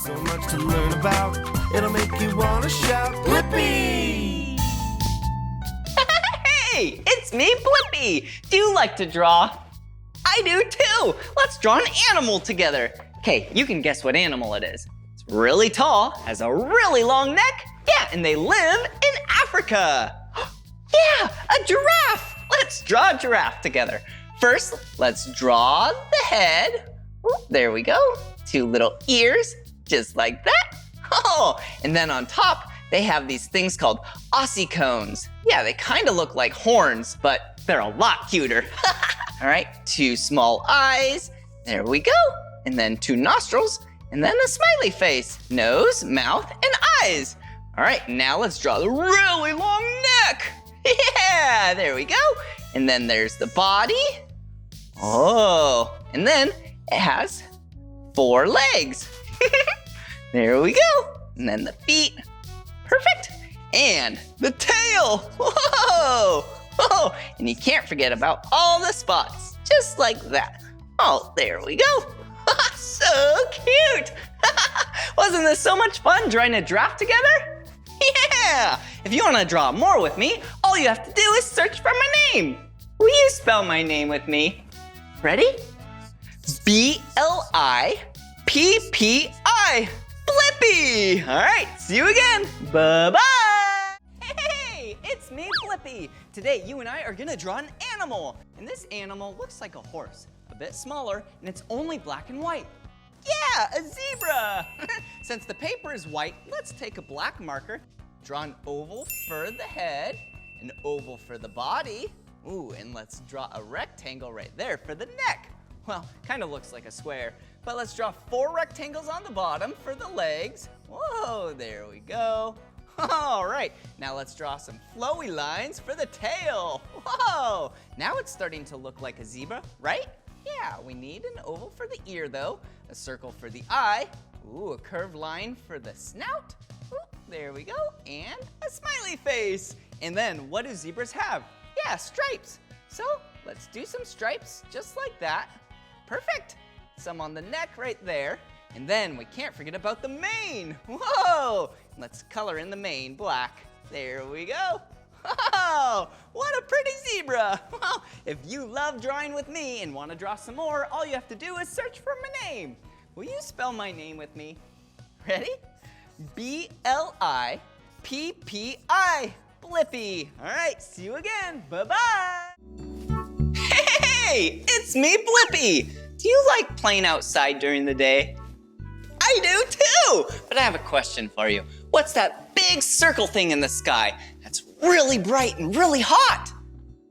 So much to learn about. It'll make you want to shout, Blippi! Hey, it's me, Blippi. Do you like to draw? I do too. Let's draw an animal together. Okay, you can guess what animal it is. It's really tall, has a really long neck. Yeah, and they live in Africa. Yeah, a giraffe. Let's draw a giraffe together. First, let's draw the head. Ooh, there we go. 2 little ears, just like that. Oh, and then on top, they have these things called ossicones. Yeah, they kind of look like horns, but they're a lot cuter. All right, 2 small eyes. There we go. And then 2 nostrils, and then a smiley face. Nose, mouth, and eyes. All right, now let's draw the really long neck. Yeah, there we go. And then there's the body. Oh, and then it has 4 legs. There we go. And then the feet. Perfect. And the tail. Whoa. Whoa. And you can't forget about all the spots, just like that. Oh, there we go. So cute. Wasn't this so much fun drawing a giraffe together? Yeah. If you want to draw more with me, all you have to do is search for my name. Will you spell my name with me? Ready? B-L-I-P-P-I. Blippi. All right, see you again. Bye-bye. Hey, it's me, Blippi. Today, you and I are gonna draw an animal. And this animal looks like a horse, a bit smaller, and it's only black and white. Yeah, a zebra. Since the paper is white, let's take a black marker, draw an oval for the head, an oval for the body. Ooh, and let's draw a rectangle right there for the neck. Well, kind of looks like a square, but let's draw 4 rectangles on the bottom for the legs. Whoa, there we go. All right, now let's draw some flowy lines for the tail. Whoa, now it's starting to look like a zebra, right? Yeah, we need an oval for the ear though, a circle for the eye, ooh, a curved line for the snout. Ooh, there we go, and a smiley face. And then what do zebras have? Yeah, stripes. So let's do some stripes just like that. Perfect. Some on the neck right there. And then we can't forget about the mane. Whoa! Let's color in the mane black. There we go. Oh, what a pretty zebra. Well, if you love drawing with me and want to draw some more, all you have to do is search for my name. Will you spell my name with me? Ready? B-L-I-P-P-I. Blippi. All right, see you again. Bye-bye. Hey, it's me, Blippi. Do you like playing outside during the day? I do too, but I have a question for you. What's that big circle thing in the sky that's really bright and really hot?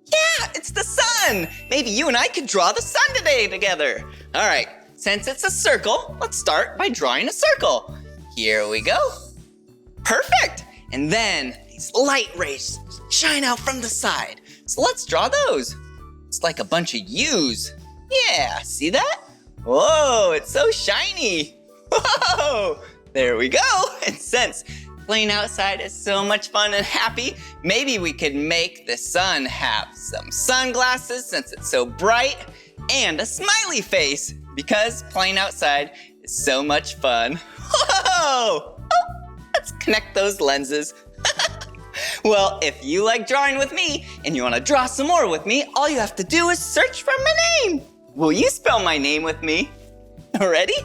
Yeah, it's the sun. Maybe you and I could draw the sun today together. All right, since it's a circle, let's start by drawing a circle. Here we go. Perfect. And then these light rays shine out from the side. So let's draw those. It's like a bunch of U's. Yeah, see that? Whoa, it's so shiny. Whoa, there we go. And since playing outside is so much fun and happy, maybe we could make the sun have some sunglasses since it's so bright and a smiley face because playing outside is so much fun. Whoa, oh, let's connect those lenses. Well, if you like drawing with me and you want to draw some more with me, all you have to do is search for my name. Will you spell my name with me? Ready?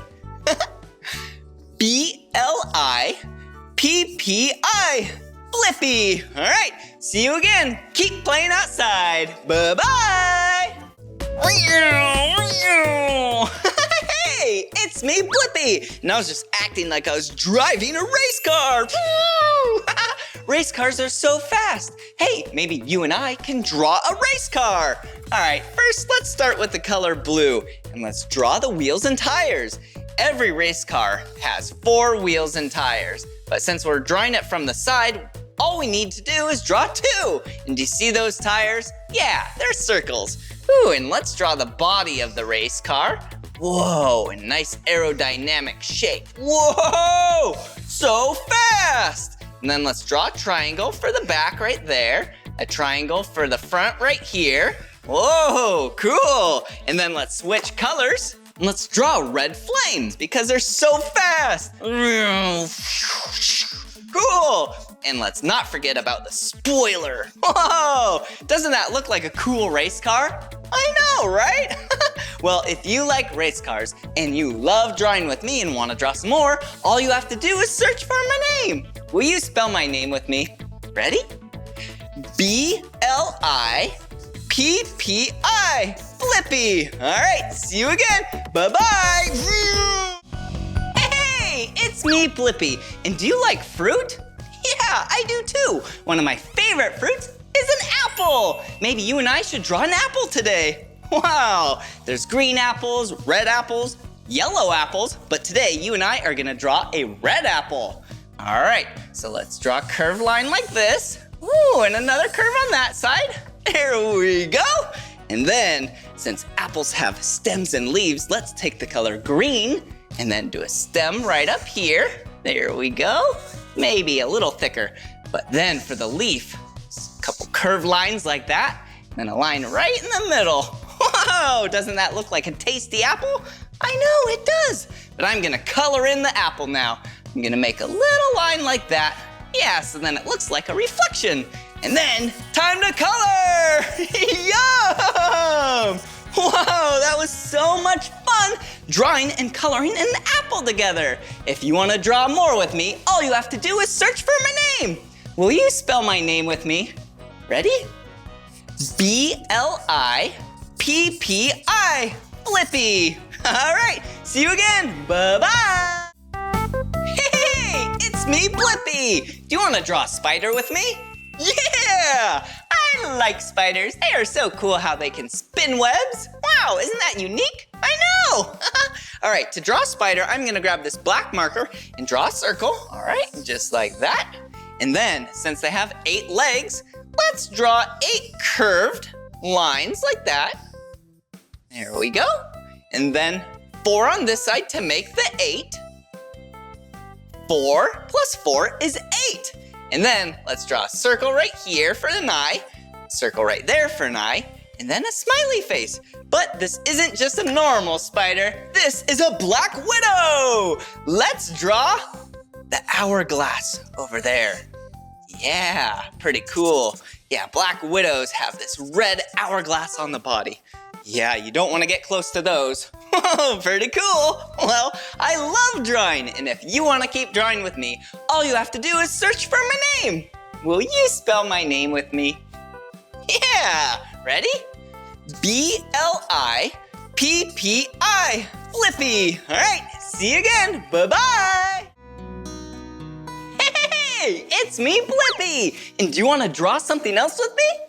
B-L-I-P-P-I. Blippi. All right, see you again. Keep playing outside. Bye-bye. Hey, it's me, Blippi. And I was just acting like I was driving a race car. Race cars are so fast. Hey, maybe you and I can draw a race car. All right, first let's start with the color blue and let's draw the wheels and tires. Every race car has 4 wheels and tires, but since we're drawing it from the side, all we need to do is draw 2. And do you see those tires? Yeah, they're circles. Ooh, and let's draw the body of the race car. Whoa, a nice aerodynamic shape. Whoa, so fast. And then let's draw a triangle for the back right there, a triangle for the front right here. Whoa, cool. And then let's switch colors. Let's draw red flames because they're so fast. Cool. And let's not forget about the spoiler. Whoa, doesn't that look like a cool race car? I know, right? Well, if you like race cars and you love drawing with me and want to draw some more, all you have to do is search for my name. Will you spell my name with me? Ready? B-L-I-P-P-I. Blippi. All right, see you again. Bye-bye. Hey, it's me, Blippi. And do you like fruit? Yeah, I do too. One of my favorite fruits is an apple. Maybe you and I should draw an apple today. Wow, there's green apples, red apples, yellow apples, but today you and I are gonna draw a red apple. All right, so let's draw a curved line like this. Ooh, and another curve on that side. There we go. And then, since apples have stems and leaves, let's take the color green and then do a stem right up here. There we go. Maybe a little thicker. But then for the leaf, a couple curved lines like that, and a line right in the middle. Whoa, doesn't that look like a tasty apple? I know, it does. But I'm gonna color in the apple now. I'm gonna make a little line like that. Yeah, so then it looks like a reflection. And then, time to color! Yum! Whoa, that was so much fun drawing and coloring an apple together. If you want to draw more with me, all you have to do is search for my name. Will you spell my name with me? Ready? B-L-I-P-P-I. Blippi. All right, see you again. Bye-bye. Hey, it's me, Blippi. Do you want to draw a spider with me? Yeah! I like spiders. They are so cool how they can spin webs. Wow, isn't that unique? I know! All right, to draw a spider, I'm gonna grab this black marker and draw a circle. All right, just like that. And then, since they have 8 legs, let's draw 8 curved lines like that. There we go. And then 4 on this side to make the 8. 4 plus 4 is 8. And then let's draw a circle right here for an eye, circle right there for an eye, and then a smiley face. But this isn't just a normal spider. This is a black widow. Let's draw the hourglass over there. Yeah, pretty cool. Yeah, black widows have this red hourglass on the body. Yeah, you don't want to get close to those. Pretty cool. Well, I love drawing, and if you want to keep drawing with me, all you have to do is search for my name. Will you spell my name with me? Yeah, ready? B-L-I-P-P-I. Blippi. All right, see you again. Bye-bye. Hey, it's me, Blippi. And do you want to draw something else with me?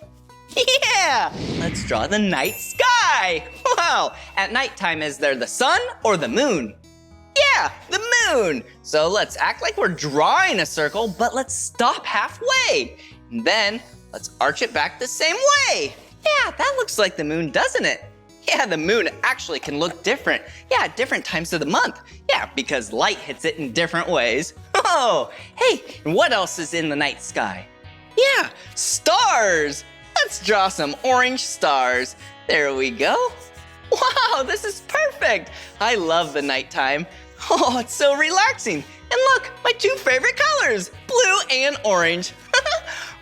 Yeah, let's draw the night sky. Wow, at nighttime, is there the sun or the moon? Yeah, the moon. So let's act like we're drawing a circle, but let's stop halfway. And then let's arch it back the same way. Yeah, that looks like the moon, doesn't it? Yeah, the moon actually can look different. Yeah, at different times of the month. Yeah, because light hits it in different ways. Oh, hey, and what else is in the night sky? Yeah, stars. Let's draw some orange stars. There we go. Wow, this is perfect. I love the nighttime. Oh, it's so relaxing. And look, my 2 favorite colors, blue and orange.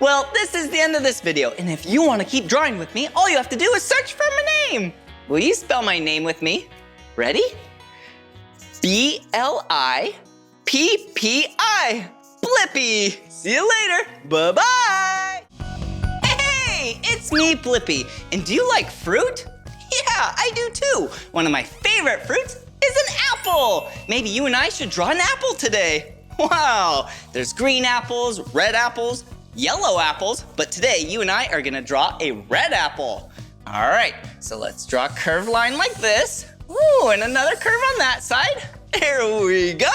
Well, this is the end of this video. And if you want to keep drawing with me, all you have to do is search for my name. Will you spell my name with me? Ready? B-L-I-P-P-I. Blippi. See you later. Bye-bye. Hey, it's me, Blippi. And do you like fruit? Yeah, I do too. One of my favorite fruits is an apple. Maybe you and I should draw an apple today. Wow, there's green apples, red apples, yellow apples, but today you and I are gonna draw a red apple. All right, so let's draw a curved line like this. Ooh, and another curve on that side. There we go.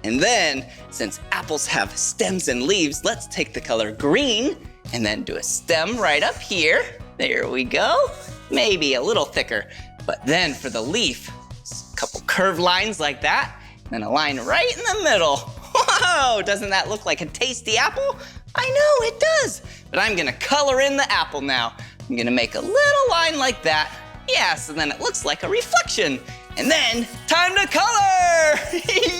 And then, since apples have stems and leaves, let's take the color green and then do a stem right up here. There we go. Maybe a little thicker. But then for the leaf, a couple curved lines like that, and then a line right in the middle. Whoa, doesn't that look like a tasty apple? I know, it does. But I'm gonna color in the apple now. I'm gonna make a little line like that. Yeah, so then it looks like a reflection. And then, time to color!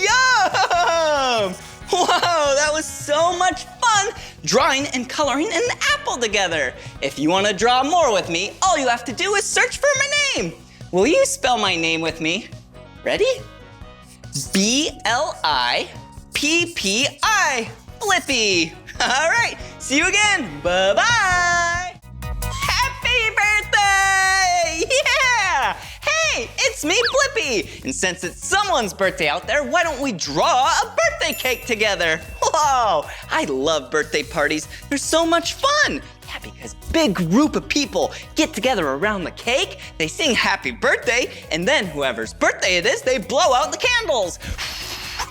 Yum! Whoa, that was so much fun drawing and coloring an apple together. If you want to draw more with me, all you have to do is search for my name. Will you spell my name with me? Ready? B-L-I-P-P-I. Blippi. All right, see you again. Bye-bye. Happy birthday! Yeah! Hey, it's me, Blippi. And since it's someone's birthday out there, why don't we draw a birthday cake together? Whoa, I love birthday parties. They're so much fun. Yeah, because big group of people get together around the cake, they sing happy birthday, and then whoever's birthday it is, they blow out the candles.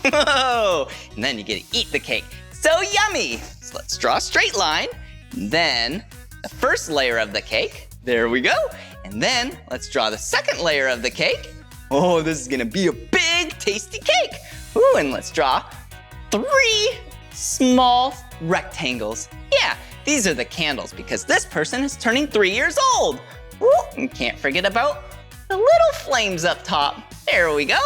Whoa, and then you get to eat the cake. So yummy. So let's draw a straight line, and then the first layer of the cake. There we go. And then let's draw the second layer of the cake. Oh, this is gonna be a big, tasty cake. Ooh, and let's draw 3 small rectangles. Yeah, these are the candles because this person is turning 3 years old. Ooh, and can't forget about the little flames up top. There we go.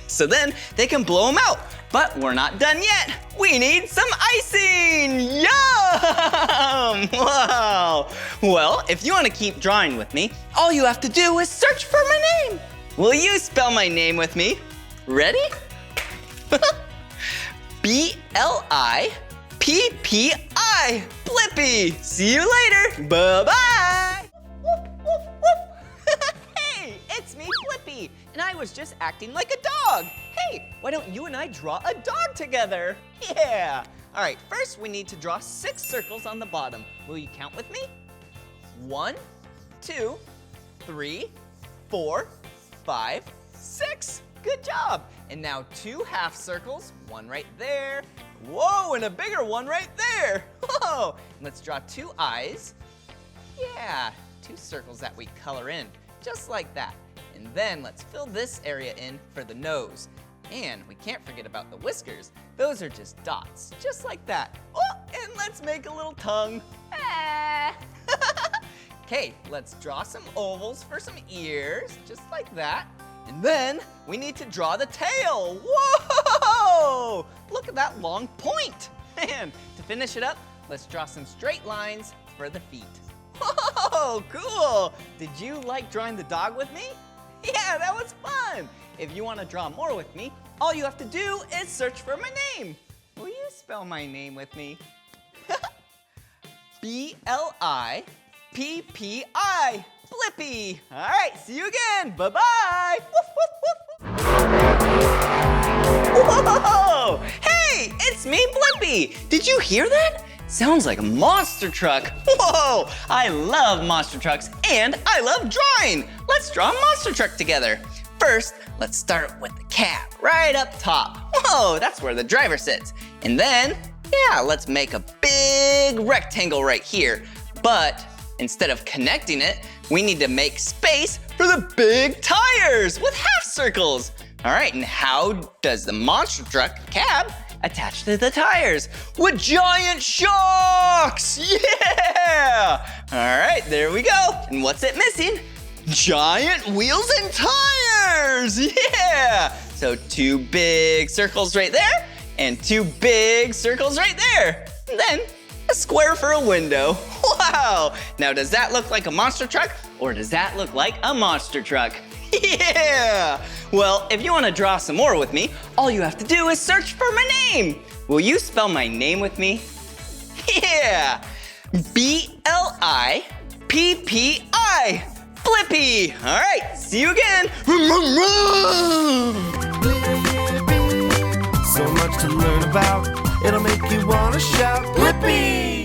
So then they can blow them out. But we're not done yet. We need some icing. Yum! Wow. Well, if you want to keep drawing with me, all you have to do is search for my name. Will you spell my name with me? Ready? B-L-I-P-P-I. Blippi. See you later. Bye-bye. Hey, it's me, Blippi. And I was just acting like a dog. Hey, why don't you and I draw a dog together? Yeah. All right, first we need to draw 6 circles on the bottom. Will you count with me? 1, 2, 3, 4, 5, 6. Good job. And now 2 half circles, 1 right there. Whoa, and a bigger one right there. Whoa. And let's draw 2 eyes. Yeah, 2 circles that we color in, just like that. And then let's fill this area in for the nose. And we can't forget about the whiskers. Those are just dots, just like that. Oh, and let's make a little tongue. Ah. Okay, let's draw some ovals for some ears, just like that. And then we need to draw the tail. Whoa! Look at that long point. And to finish it up, let's draw some straight lines for the feet. Whoa, cool. Did you like drawing the dog with me? Yeah, that was fun. If you want to draw more with me, all you have to do is search for my name. Will you spell my name with me? B-L-I-P-P-I. Blippi. All right, see you again. Bye-bye. Woof, woof, woof. Whoa! Hey, it's me, Blippi. Did you hear that? Sounds like a monster truck. Whoa! I love monster trucks and I love drawing. Let's draw a monster truck together. First, let's start with the cab right up top. Whoa, that's where the driver sits. And then, yeah, let's make a big rectangle right here. But instead of connecting it, we need to make space for the big tires with half circles. All right, and how does the monster truck cab attach to the tires? With giant shocks! Yeah! All right, there we go. And what's it missing? Giant wheels and tires! Yeah! So 2 big circles right there, and 2 big circles right there. And then a square for a window. Wow! Now, does that look like a monster truck, or does that look like a monster truck? Yeah! Well, if you want to draw some more with me, all you have to do is search for my name. Will you spell my name with me? Yeah! B-L-I-P-P-I. Blippi. All right, see you again. Blippi, so much to learn about. It'll make you want to shout, Blippi!